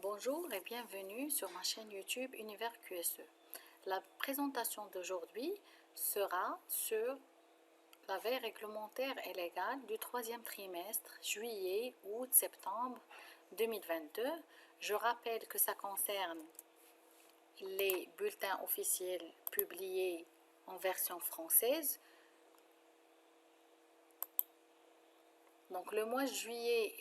Bonjour et bienvenue sur ma chaîne YouTube Univers QSE. La présentation d'aujourd'hui sera sur la veille réglementaire et légale du troisième trimestre, juillet, août, septembre 2022. Je rappelle que ça concerne les bulletins officiels publiés en version française. Donc le mois de juillet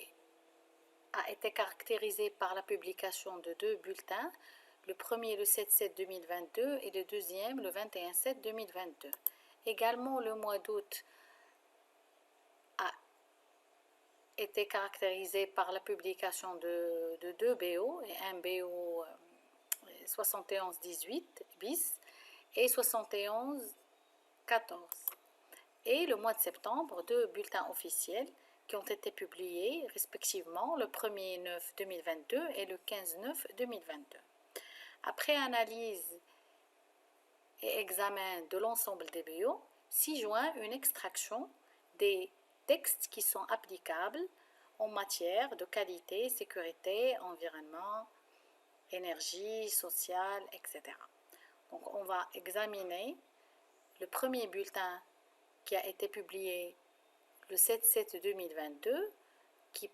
a été caractérisé par la publication de deux bulletins, le premier le 7/7/2022 et le deuxième le 21/7/2022. Également, le mois d'août a été caractérisé par la publication de deux BO, et un BO 7118 bis et 7114. Et le mois de septembre, deux bulletins officiels qui ont été publiés respectivement le 1er/9/2022 et le 15/9/2022. Après analyse et examen de l'ensemble des BO, s'y joint une extraction des textes qui sont applicables en matière de qualité, sécurité, environnement, énergie, sociale, etc. Donc on va examiner le premier bulletin qui a été publié le 7/7/2022 qui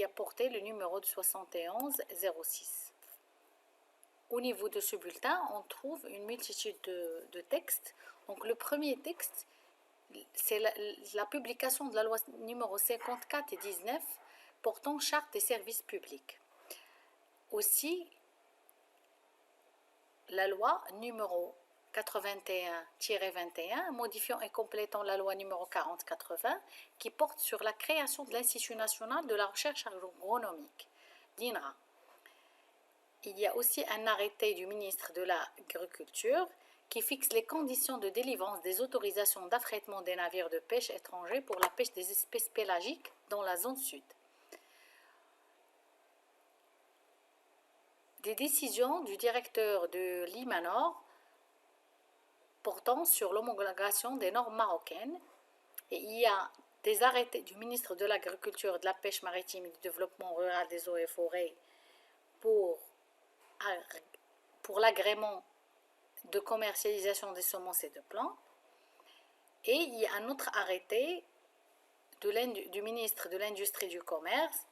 a porté le numéro de 7106. Au niveau de ce bulletin, on trouve une multitude de textes. Donc le premier texte, c'est la publication de la loi numéro 54 et 19 portant charte des services publics. Aussi, la loi numéro 81-21 modifiant et complétant la loi numéro 40/80 qui porte sur la création de l'Institut national de la recherche agronomique, l'INRA. Il y a aussi un arrêté du ministre de l'Agriculture qui fixe les conditions de délivrance des autorisations d'affrètement des navires de pêche étrangers pour la pêche des espèces pélagiques dans la zone sud. Des décisions du directeur de l'IMANOR portant sur l'homologation des normes marocaines, et il y a des arrêtés du ministre de l'Agriculture, de la Pêche maritime et du Développement rural des eaux et forêts pour l'agrément de commercialisation des semences et de plantes. Et il y a un autre arrêté du ministre de l'Industrie et du Commerce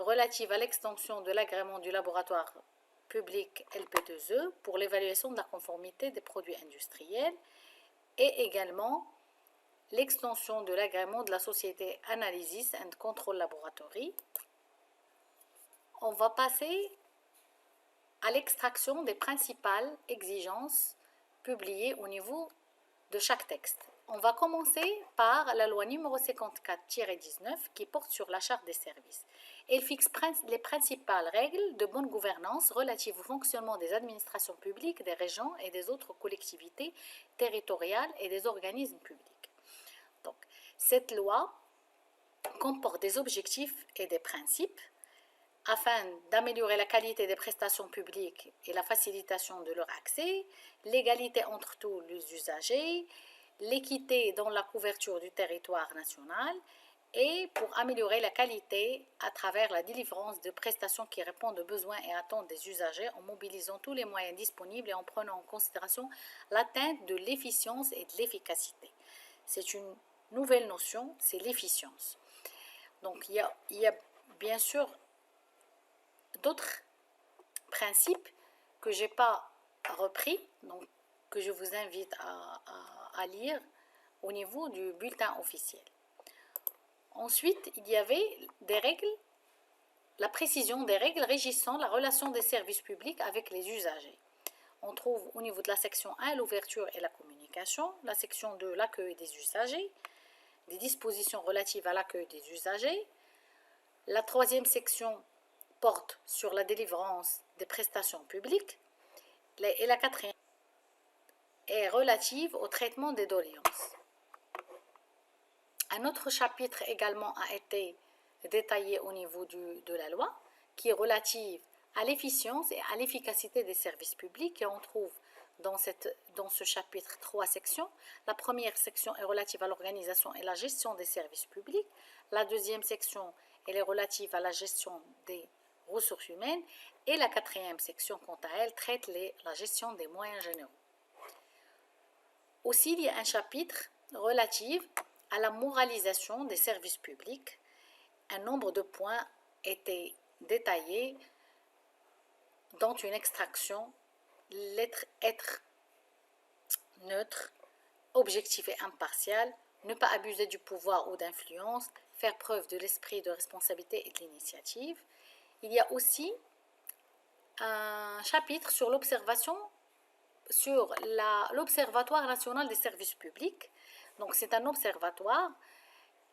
relatif à l'extension de l'agrément du laboratoire public LP2E pour l'évaluation de la conformité des produits industriels, et également l'extension de l'agrément de la société Analysis and Control Laboratory. On va passer à l'extraction des principales exigences publiées au niveau de chaque texte. On va commencer par la loi numéro 54-19 qui porte sur la charte des services. Elle fixe les principales règles de bonne gouvernance relatives au fonctionnement des administrations publiques, des régions et des autres collectivités territoriales et des organismes publics. Donc, cette loi comporte des objectifs et des principes afin d'améliorer la qualité des prestations publiques et la facilitation de leur accès, l'égalité entre tous les usagers, l'équité dans la couverture du territoire national et pour améliorer la qualité à travers la délivrance de prestations qui répondent aux besoins et attentes des usagers en mobilisant tous les moyens disponibles et en prenant en considération l'atteinte de l'efficience et de l'efficacité. C'est une nouvelle notion, c'est l'efficience. Donc il y a bien sûr d'autres principes que je n'ai pas repris, donc que je vous invite à lire au niveau du bulletin officiel. Ensuite, il y avait des règles, la précision des règles régissant la relation des services publics avec les usagers. On trouve au niveau de la section 1 l'ouverture et la communication, la section 2 l'accueil des usagers, des dispositions relatives à l'accueil des usagers. La troisième section porte sur la délivrance des prestations publiques et la quatrième est relative au traitement des doléances. Un autre chapitre également a été détaillé au niveau de la loi qui est relative à l'efficience et à l'efficacité des services publics, et on trouve dans ce chapitre 3 sections. La première section est relative à l'organisation et la gestion des services publics. La deuxième section elle est relative à la gestion des ressources humaines, Et la quatrième section, quant à elle, traite la gestion des moyens généraux. Aussi, il y a un chapitre relatif à la moralisation des services publics. Un nombre de points étaient détaillés, dont une extraction, être neutre, objectif et impartial, ne pas abuser du pouvoir ou d'influence, faire preuve de l'esprit de responsabilité et de l'initiative. Il y a aussi un chapitre sur l'observation, sur l'Observatoire national des services publics. Donc c'est un observatoire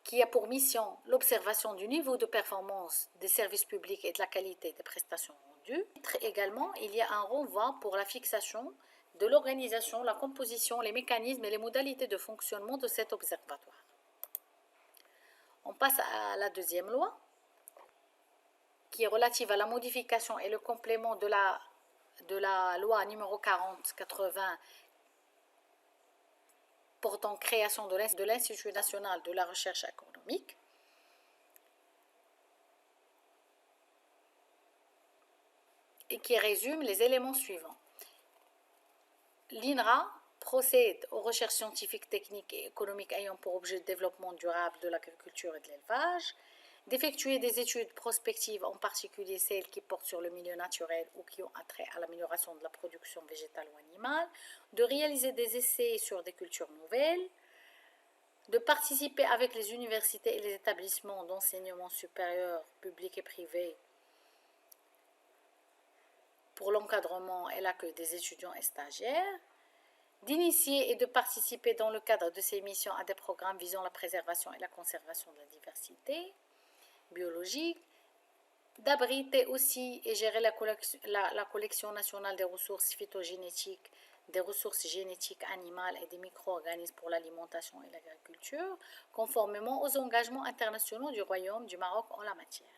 qui a pour mission l'observation du niveau de performance des services publics et de la qualité des prestations rendues. Également, il y a un renvoi pour la fixation de l'organisation, la composition, les mécanismes et les modalités de fonctionnement de cet observatoire. On passe à la deuxième loi, qui est relative à la modification et le complément de la loi numéro 40/80 portant création de l'Institut national de la recherche économique. Et qui résume les éléments suivants. L'INRA procède aux recherches scientifiques, techniques et économiques ayant pour objet le développement durable de l'agriculture et de l'élevage, d'effectuer des études prospectives, en particulier celles qui portent sur le milieu naturel ou qui ont attrait à l'amélioration de la production végétale ou animale, de réaliser des essais sur des cultures nouvelles, de participer avec les universités et les établissements d'enseignement supérieur, publics et privés, pour l'encadrement et l'accueil des étudiants et stagiaires, d'initier et de participer dans le cadre de ces missions à des programmes visant la préservation et la conservation de la diversité biologique, d'abriter aussi et gérer la collection nationale des ressources phytogénétiques, des ressources génétiques animales et des micro-organismes pour l'alimentation et l'agriculture, conformément aux engagements internationaux du Royaume du Maroc en la matière.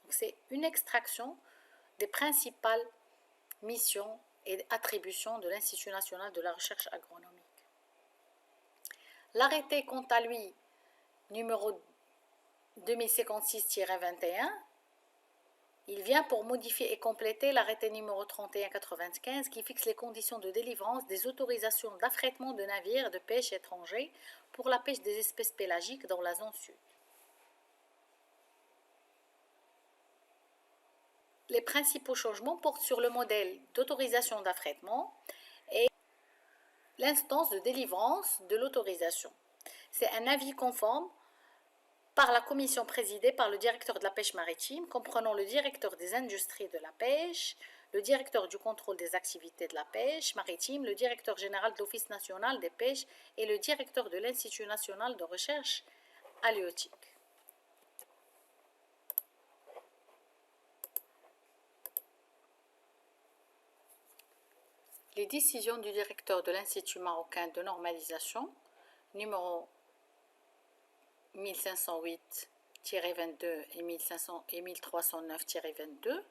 C'est une extraction des principales missions et attributions de l'Institut national de la recherche agronomique. L'arrêté, quant à lui, numéro 2056-21, il vient pour modifier et compléter l'arrêté numéro 3195 qui fixe les conditions de délivrance des autorisations d'affrètement de navires de pêche étrangers pour la pêche des espèces pélagiques dans la zone sud. Les principaux changements portent sur le modèle d'autorisation d'affrètement et l'instance de délivrance de l'autorisation. C'est un avis conforme par la commission présidée par le directeur de la pêche maritime, comprenant le directeur des industries de la pêche, le directeur du contrôle des activités de la pêche maritime, le directeur général de l'Office national des pêches et le directeur de l'Institut national de recherche halieutique. Les décisions du directeur de l'Institut marocain de normalisation, numéro 1508-22 et 1309-22,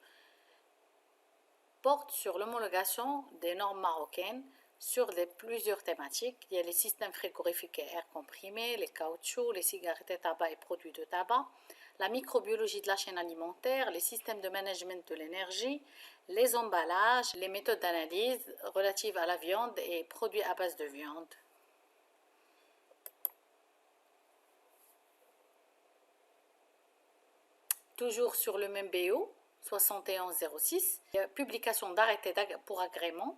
portent sur l'homologation des normes marocaines sur plusieurs thématiques. Il y a les systèmes frigorifiques et air comprimé, les caoutchoucs, les cigarettes et tabac et produits de tabac, la microbiologie de la chaîne alimentaire, les systèmes de management de l'énergie, les emballages, les méthodes d'analyse relatives à la viande et produits à base de viande. Toujours sur le même BO, 7106, publication d'arrêtés pour agrément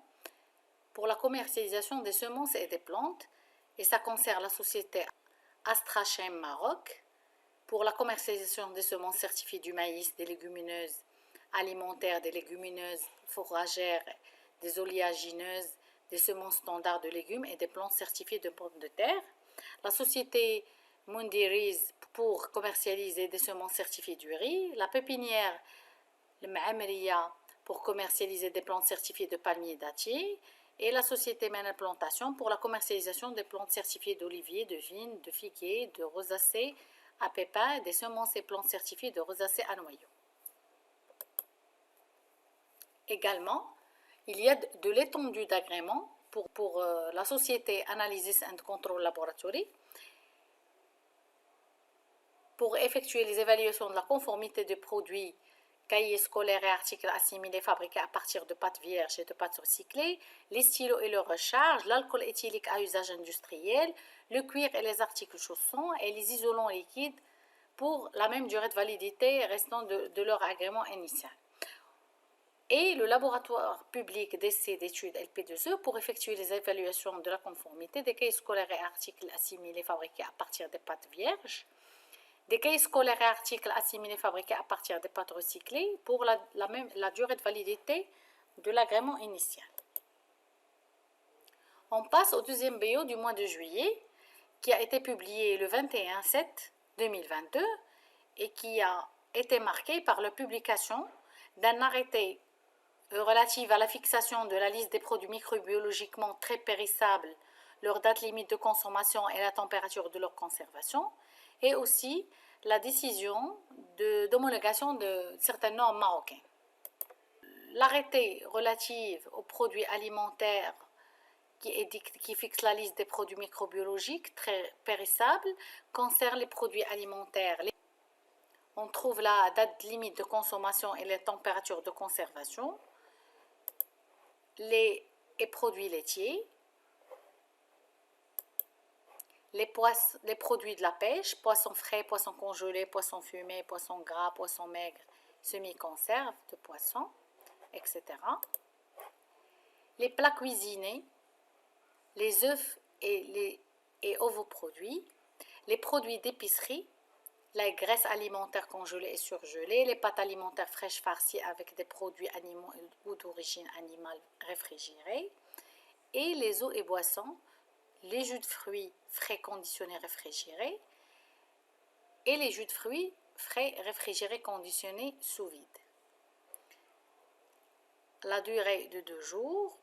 pour la commercialisation des semences et des plantes, et ça concerne la société Astrachem Maroc pour la commercialisation des semences certifiées du maïs, des légumineuses alimentaires, des légumineuses fourragères, des oléagineuses, des semences standards de légumes et des plantes certifiées de pommes de terre. La société Mundiriz pour commercialiser des semences certifiées du riz, la pépinière le Ma'amriya pour commercialiser des plantes certifiées de palmiers dattiers et la société Mena Plantation pour la commercialisation des plantes certifiées d'oliviers, de vignes, de figuiers, de rosacées à pépins, des semences et plantes certifiées de rosacées à noyaux. Également, il y a de l'étendue d'agrément pour la société Analysis and Control Laboratory pour effectuer les évaluations de la conformité des produits cahiers scolaires et articles assimilés fabriqués à partir de pâtes vierges et de pâtes recyclées, les stylos et leur recharge, l'alcool éthylique à usage industriel, le cuir et les articles chaussons et les isolants liquides pour la même durée de validité restant de leur agrément initial. Et le laboratoire public d'essais d'études LP2E pour effectuer les évaluations de la conformité des cahiers scolaires et articles assimilés fabriqués à partir des pâtes vierges, des cahiers scolaires et articles assimilés fabriqués à partir des pâtes recyclées pour la durée de validité de l'agrément initial. On passe au deuxième BO du mois de juillet qui a été publié le 21/7/2022 et qui a été marqué par la publication d'un arrêté relative à la fixation de la liste des produits microbiologiquement très périssables, leur date limite de consommation et la température de leur conservation, et aussi la décision d'homologation de certaines normes marocaines. L'arrêté relatif aux produits alimentaires qui fixe la liste des produits microbiologiques très périssables concerne les produits alimentaires. On trouve la date limite de consommation et les températures de conservation, les produits laitiers, les produits de la pêche, poissons frais, poissons congelés, poissons fumés, poissons gras, poissons maigres, semi-conserves de poissons, etc. Les plats cuisinés, les œufs et ovoproduits, les produits d'épicerie, les graisses alimentaires congelées et surgelées, les pâtes alimentaires fraîches farcies avec des produits animaux ou d'origine animale réfrigérés, et les eaux et boissons, les jus de fruits frais conditionnés réfrigérés et les jus de fruits frais réfrigérés conditionnés sous vide. La durée de 2 jours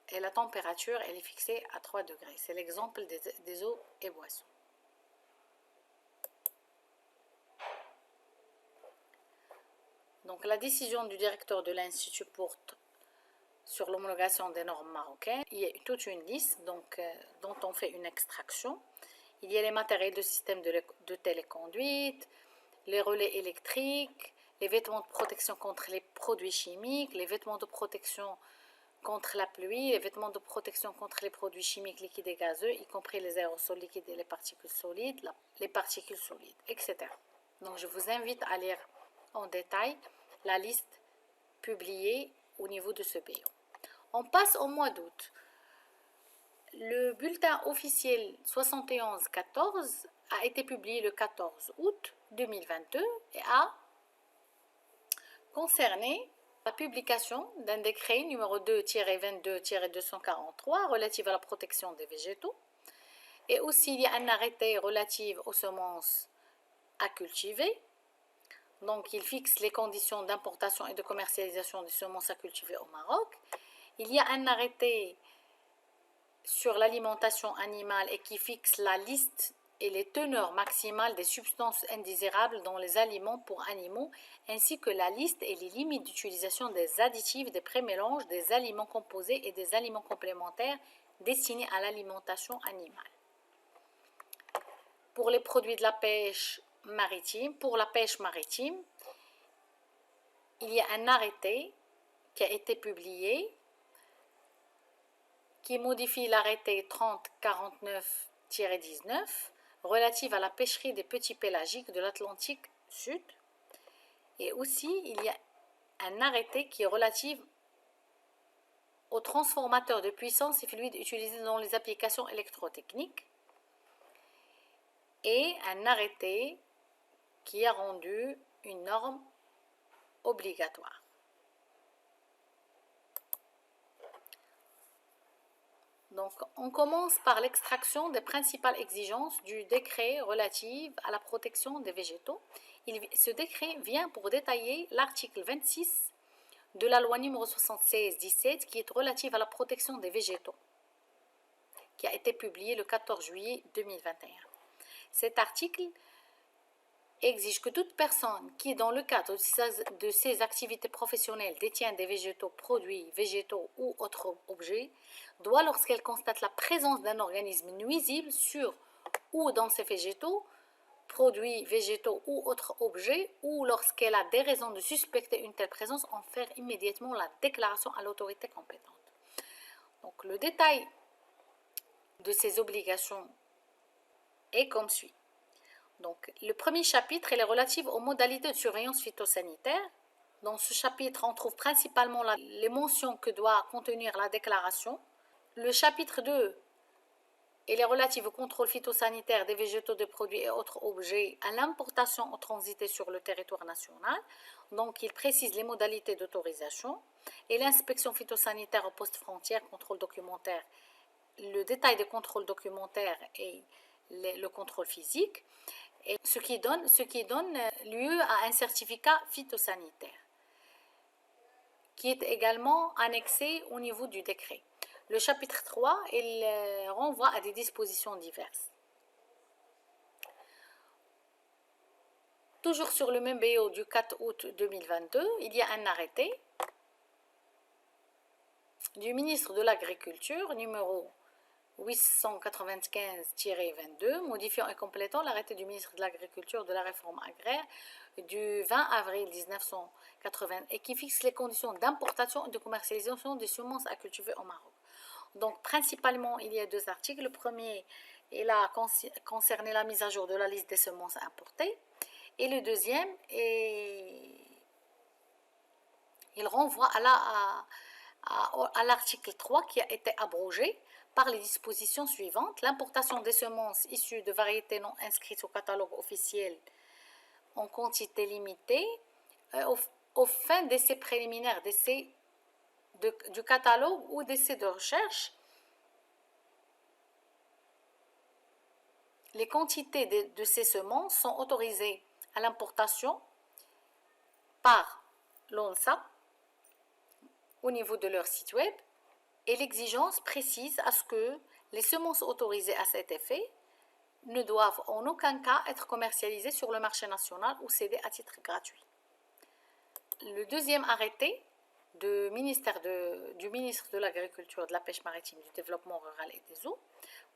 et la température elle est fixée à 3 degrés. C'est l'exemple des eaux et boissons. Donc la décision du directeur de l'Institut porte sur l'homologation des normes marocaines. Il y a toute une liste dont on fait une extraction. Il y a les matériels de système de téléconduite, les relais électriques, les vêtements de protection contre les produits chimiques, les vêtements de protection contre la pluie, les vêtements de protection contre les produits chimiques liquides et gazeux, y compris les aérosols liquides et les particules solides, etc. Donc je vous invite à lire en détail la liste publiée au niveau de ce BO. On passe au mois d'août. Le bulletin officiel 71-14 a été publié le 14 août 2022 et a concerné la publication d'un décret numéro 2-22-243 relatif à la protection des végétaux. Et aussi, il y a un arrêté relatif aux semences à cultiver. Donc, il fixe les conditions d'importation et de commercialisation des semences à cultiver au Maroc. Il y a un arrêté sur l'alimentation animale et qui fixe la liste et les teneurs maximales des substances indésirables dans les aliments pour animaux, ainsi que la liste et les limites d'utilisation des additifs, des prémélanges, des aliments composés et des aliments complémentaires destinés à l'alimentation animale. Pour les produits de la pêche maritime, il y a un arrêté qui a été publié qui modifie l'arrêté 3049-19 relative à la pêcherie des petits pélagiques de l'Atlantique Sud. Et aussi, il y a un arrêté qui est relatif aux transformateurs de puissance et fluides utilisés dans les applications électrotechniques. Et un arrêté qui a rendu une norme obligatoire. Donc, on commence par l'extraction des principales exigences du décret relatif à la protection des végétaux. Ce décret vient pour détailler l'article 26 de la loi numéro 76-17 qui est relative à la protection des végétaux, qui a été publié le 14 juillet 2021. Cet article exige que toute personne qui, dans le cadre de ses activités professionnelles, détient des végétaux, produits végétaux ou autres objets, doit, lorsqu'elle constate la présence d'un organisme nuisible sur ou dans ces végétaux, produits végétaux ou autres objets, ou lorsqu'elle a des raisons de suspecter une telle présence, en faire immédiatement la déclaration à l'autorité compétente. Donc le détail de ces obligations est comme suit. Donc le premier chapitre est relatif aux modalités de surveillance phytosanitaire. Dans ce chapitre, on trouve principalement les mentions que doit contenir la déclaration. Le chapitre 2 est relatif au contrôle phytosanitaire des végétaux, de produits et autres objets à l'importation ou transité sur le territoire national. Donc, il précise les modalités d'autorisation et l'inspection phytosanitaire au poste frontière, contrôle documentaire, le détail des contrôles documentaires et le contrôle physique, et ce qui donne lieu à un certificat phytosanitaire qui est également annexé au niveau du décret. Le chapitre 3, il renvoie à des dispositions diverses. Toujours sur le même BO du 4 août 2022, il y a un arrêté du ministre de l'Agriculture, numéro 895-22, modifiant et complétant l'arrêté du ministre de l'Agriculture de la Réforme agraire du 20 avril 1980 et qui fixe les conditions d'importation et de commercialisation des semences à cultiver au Maroc. Donc, principalement, il y a deux articles. Le premier, il a concerné la mise à jour de la liste des semences importées. Et le deuxième, il renvoie à l'article 3 qui a été abrogé par les dispositions suivantes. L'importation des semences issues de variétés non inscrites au catalogue officiel en quantité limitée aux fins d'essais préliminaires, d'essais du catalogue ou d'essais de recherche. Les quantités de ces semences sont autorisées à l'importation par l'ONSA au niveau de leur site web, et l'exigence précise à ce que les semences autorisées à cet effet ne doivent en aucun cas être commercialisées sur le marché national ou cédées à titre gratuit. Le deuxième arrêté du ministre de l'Agriculture, de la Pêche maritime, du Développement rural et des eaux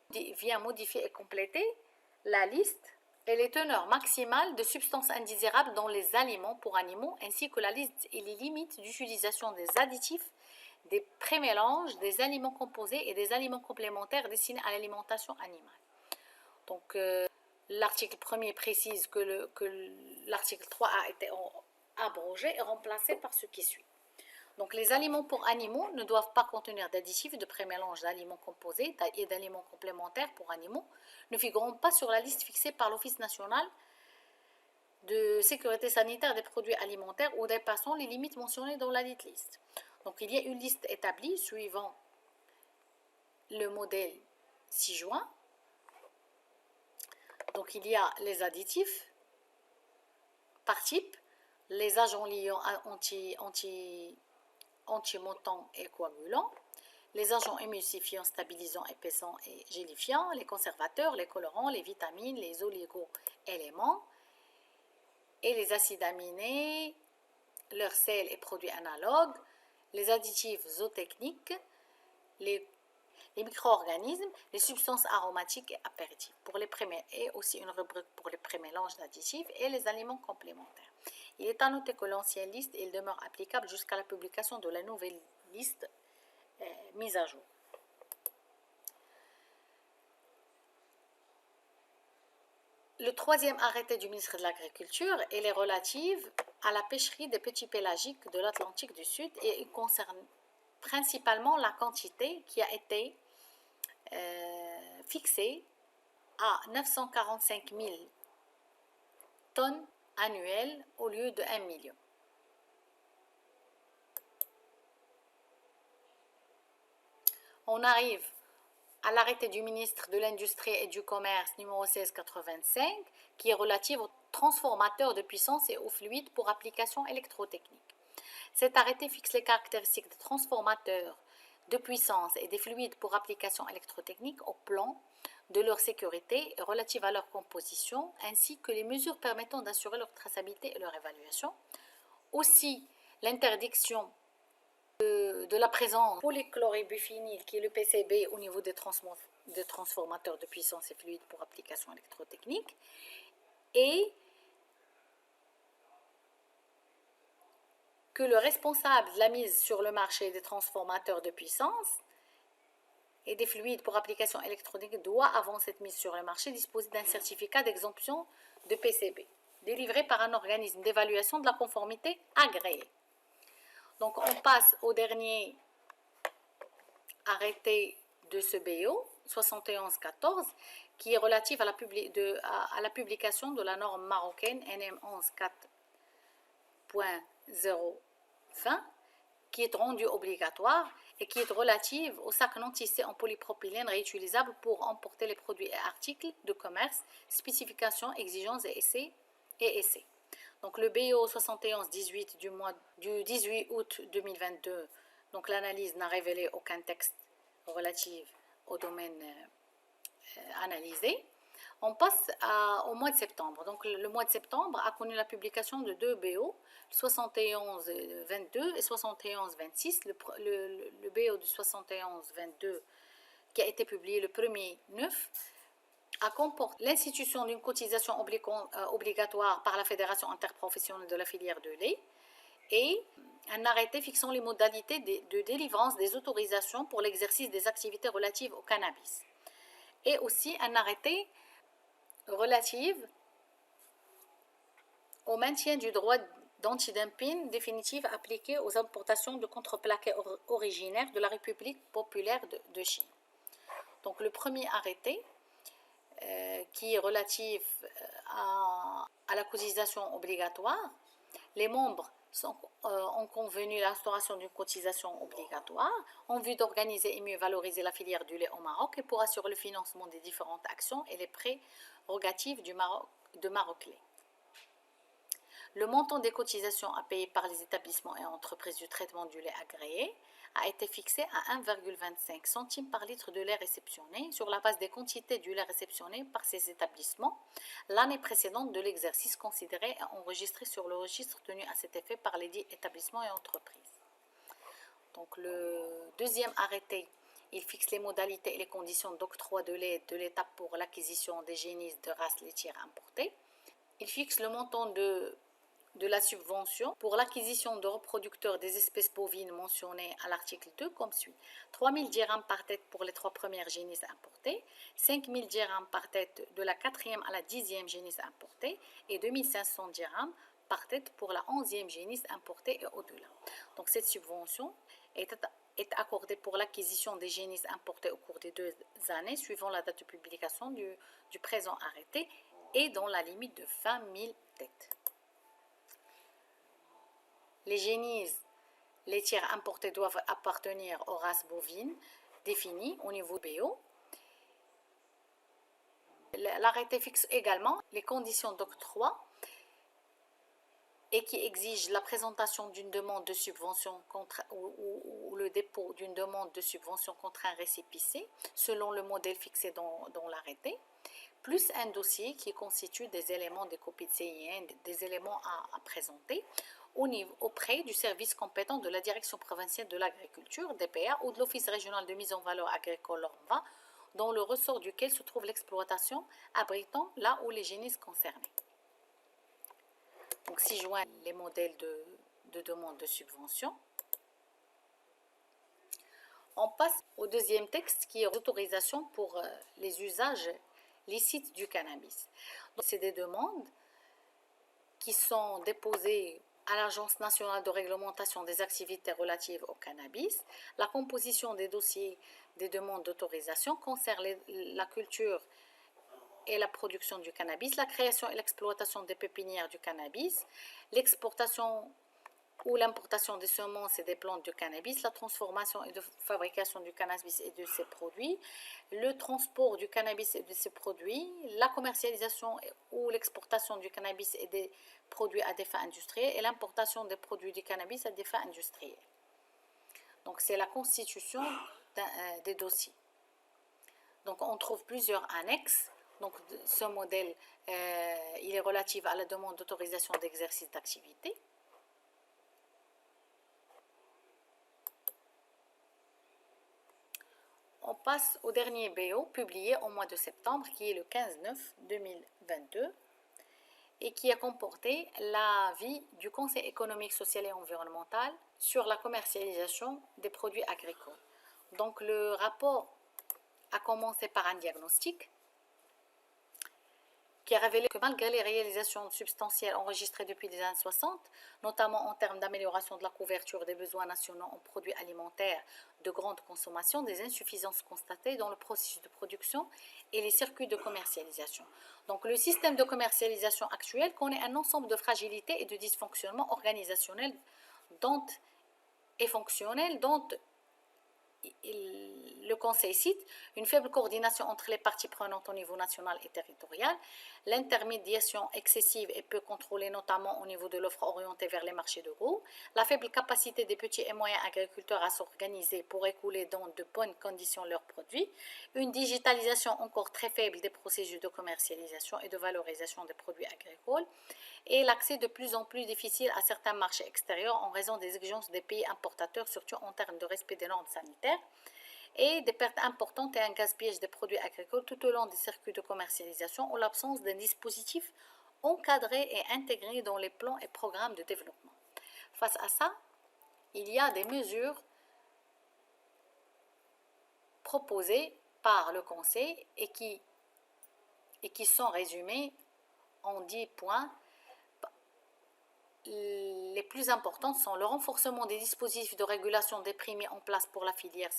vient modifier et compléter la liste et les teneurs maximales de substances indésirables dans les aliments pour animaux, ainsi que la liste et les limites d'utilisation des additifs, des prémélanges, des aliments composés et des aliments complémentaires destinés à l'alimentation animale. Donc, l'article 1er précise que l'article 3 a été abrogé et remplacé par ce qui suit. Donc, les aliments pour animaux ne doivent pas contenir d'additifs, de prémélange d'aliments composés et d'aliments complémentaires pour animaux, ne figurant pas sur la liste fixée par l'Office national de sécurité sanitaire des produits alimentaires ou dépassant les limites mentionnées dans la dite liste. Donc, il y a une liste établie suivant le modèle 6 juin. Donc, il y a les additifs par type, les agents liants anti-montants et coagulants, les agents émulsifiants, stabilisants, épaissants et gélifiants, les conservateurs, les colorants, les vitamines, les oligo-éléments et les acides aminés, leurs sels et produits analogues, les additifs zootechniques, les micro-organismes, les substances aromatiques et apéritives, et aussi une rubrique pour les prémélanges d'additifs et les aliments complémentaires. Il est à noter que l'ancienne liste demeure applicable jusqu'à la publication de la nouvelle liste mise à jour. Le troisième arrêté du ministre de l'Agriculture est relative à la pêcherie des petits pélagiques de l'Atlantique du Sud et il concerne principalement la quantité qui a été fixée à 945 000 tonnes annuelles au lieu de 1 million. On arrive à l'arrêté du ministre de l'Industrie et du Commerce numéro 1685 qui est relatif aux transformateurs de puissance et aux fluides pour application électrotechnique. Cet arrêté fixe les caractéristiques des transformateurs de puissance et des fluides pour application électrotechnique au plan de leur sécurité et relative à leur composition, ainsi que les mesures permettant d'assurer leur traçabilité et leur évaluation. Aussi, l'interdiction de la présence polychloribufényl, qui est le PCB, au niveau des transformateurs de puissance et fluides pour application électrotechnique, et que le responsable de la mise sur le marché des transformateurs de puissance et des fluides pour application électronique doit, avant cette mise sur le marché, disposer d'un certificat d'exemption de PCB, délivré par un organisme d'évaluation de la conformité agréé. Donc, on passe au dernier arrêté de ce BO, 7114, qui est relatif à la publication de la norme marocaine NM 114.020, qui est rendue obligatoire et qui est relative aux sacs non tissés en polypropylène réutilisables pour emporter les produits et articles de commerce, spécifications, exigences et essais. Donc le BO 71-18 du 18 août 2022, donc l'analyse n'a révélé aucun texte relatif au domaine analysé. On passe au mois de septembre. Donc le mois de septembre a connu la publication de deux BO, 71-22 et 71-26. Le BO de 71-22 qui a été publié le 1er 9 a comporté l'institution d'une cotisation obligatoire par la Fédération interprofessionnelle de la filière de lait et un arrêté fixant les modalités de délivrance des autorisations pour l'exercice des activités relatives au cannabis. Et aussi un arrêté relatif au maintien du droit d'antidumping définitif appliqué aux importations de contreplaqués originaires de la République populaire de Chine. Donc le premier arrêté qui est relatif à la cotisation obligatoire, les membres ont convenu l'instauration d'une cotisation obligatoire en vue d'organiser et mieux valoriser la filière du lait au Maroc et pour assurer le financement des différentes actions et les prérogatives de Maroc Lait. Le montant des cotisations à payer par les établissements et entreprises du traitement du lait agréé a été fixé à 1,25 centimes par litre de lait réceptionné sur la base des quantités du lait réceptionné par ces établissements l'année précédente de l'exercice considéré et enregistré sur le registre tenu à cet effet par les dits établissements et entreprises. Donc le deuxième arrêté, il fixe les modalités et les conditions d'octroi de lait de l'État pour l'acquisition des génisses de races laitières importées. Il fixe le montant de la subvention pour l'acquisition de reproducteurs des espèces bovines mentionnées à l'article 2 comme suit. 3 000 dirhams par tête pour les 3 premières génisses importées, 5 000 dirhams par tête de la 4e à la 10e génisse importée et 2 500 dirhams par tête pour la 11e génisse importée et au-delà. Donc cette subvention est accordée pour l'acquisition des génisses importées au cours des 2 années suivant la date de publication du présent arrêté et dans la limite de 20 000 têtes. Les génisses laitières importées doivent appartenir aux races bovines définies au niveau BO. L'arrêté fixe également les conditions d'octroi et qui exige la présentation d'une demande de subvention ou le dépôt d'une demande de subvention contre un récépissé selon le modèle fixé dans l'arrêté, plus un dossier qui constitue des éléments des copies de CIN, des éléments à présenter auprès du service compétent de la Direction provinciale de l'agriculture, DPA, ou de l'Office régional de mise en valeur agricole ORMVA, dans le ressort duquel se trouve l'exploitation abritant là où les génisses concernées. Donc, si je joins les modèles de demande de subvention, on passe au deuxième texte qui est l'autorisation pour les usages licites du cannabis. C'est des demandes qui sont déposées à l'Agence nationale de réglementation des activités relatives au cannabis. La composition des dossiers des demandes d'autorisation concerne la culture et la production du cannabis, la création et l'exploitation des pépinières du cannabis, l'exportation ou l'importation des semences et des plantes de cannabis, la transformation et de fabrication du cannabis et de ses produits, le transport du cannabis et de ses produits, la commercialisation ou l'exportation du cannabis et des produits à des fins industrielles et l'importation des produits du cannabis à des fins industrielles. Donc c'est la constitution des dossiers. Donc on trouve plusieurs annexes. Donc ce modèle, il est relatif à la demande d'autorisation d'exercice d'activité. On passe au dernier BO publié au mois de septembre qui est le 15/9/2022 et qui a comporté l'avis du Conseil économique, social et environnemental sur la commercialisation des produits agricoles. Donc le rapport a commencé par un diagnostic qui a révélé que malgré les réalisations substantielles enregistrées depuis les années 60, notamment en termes d'amélioration de la couverture des besoins nationaux en produits alimentaires de grande consommation, des insuffisances constatées dans le processus de production et les circuits de commercialisation. Donc le système de commercialisation actuel connaît un ensemble de fragilités et de dysfonctionnements organisationnels et fonctionnels dont le Conseil cite une faible coordination entre les parties prenantes au niveau national et territorial, l'intermédiation excessive et peu contrôlée notamment au niveau de l'offre orientée vers les marchés de gros, la faible capacité des petits et moyens agriculteurs à s'organiser pour écouler dans de bonnes conditions leurs produits, une digitalisation encore très faible des processus de commercialisation et de valorisation des produits agricoles, et l'accès de plus en plus difficile à certains marchés extérieurs en raison des exigences des pays importateurs, surtout en termes de respect des normes sanitaires, et des pertes importantes et un gaspillage des produits agricoles tout au long des circuits de commercialisation en l'absence d'un dispositif encadré et intégré dans les plans et programmes de développement. Face à ça, il y a des mesures proposées par le Conseil et qui sont résumées en 10 points. Les plus importantes sont le renforcement des dispositifs de régulation des prix mis en place pour la filière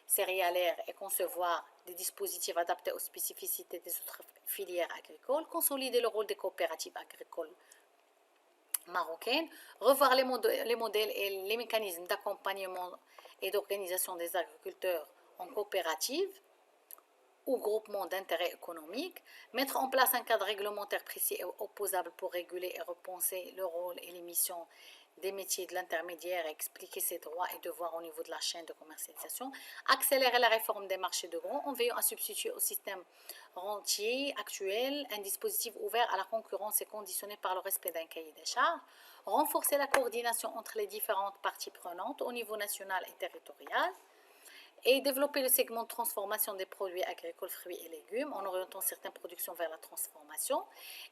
céréalière et concevoir des dispositifs adaptés aux spécificités des autres filières agricoles, consolider le rôle des coopératives agricoles marocaines, revoir les modèles et les mécanismes d'accompagnement et d'organisation des agriculteurs en coopérative ou groupement d'intérêt économique, mettre en place un cadre réglementaire précis et opposable pour réguler et repenser le rôle et les missions des métiers de l'intermédiaire et expliquer ses droits et devoirs au niveau de la chaîne de commercialisation, accélérer la réforme des marchés de gros en veillant à substituer au système rentier actuel un dispositif ouvert à la concurrence et conditionné par le respect d'un cahier des charges, renforcer la coordination entre les différentes parties prenantes au niveau national et territorial, et développer le segment de transformation des produits agricoles, fruits et légumes en orientant certaines productions vers la transformation.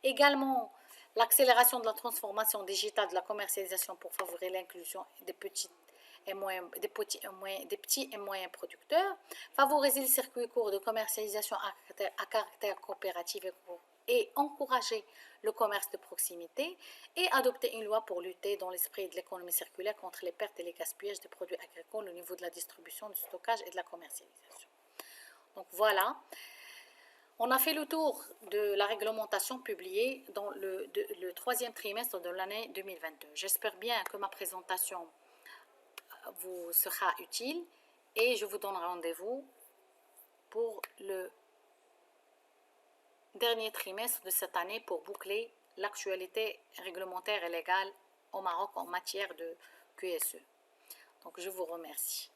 Également, l'accélération de la transformation digitale de la commercialisation pour favoriser l'inclusion des petits et moyens producteurs, favoriser le circuit court de commercialisation à caractère coopératif et encourager le commerce de proximité et adopter une loi pour lutter dans l'esprit de l'économie circulaire contre les pertes et les gaspillages des produits agricoles au niveau de la distribution, du stockage et de la commercialisation. Donc voilà, on a fait le tour de la réglementation publiée dans le troisième trimestre de l'année 2022. J'espère bien que ma présentation vous sera utile et je vous donne rendez-vous pour le dernier trimestre de cette année pour boucler l'actualité réglementaire et légale au Maroc en matière de QSE. Donc je vous remercie.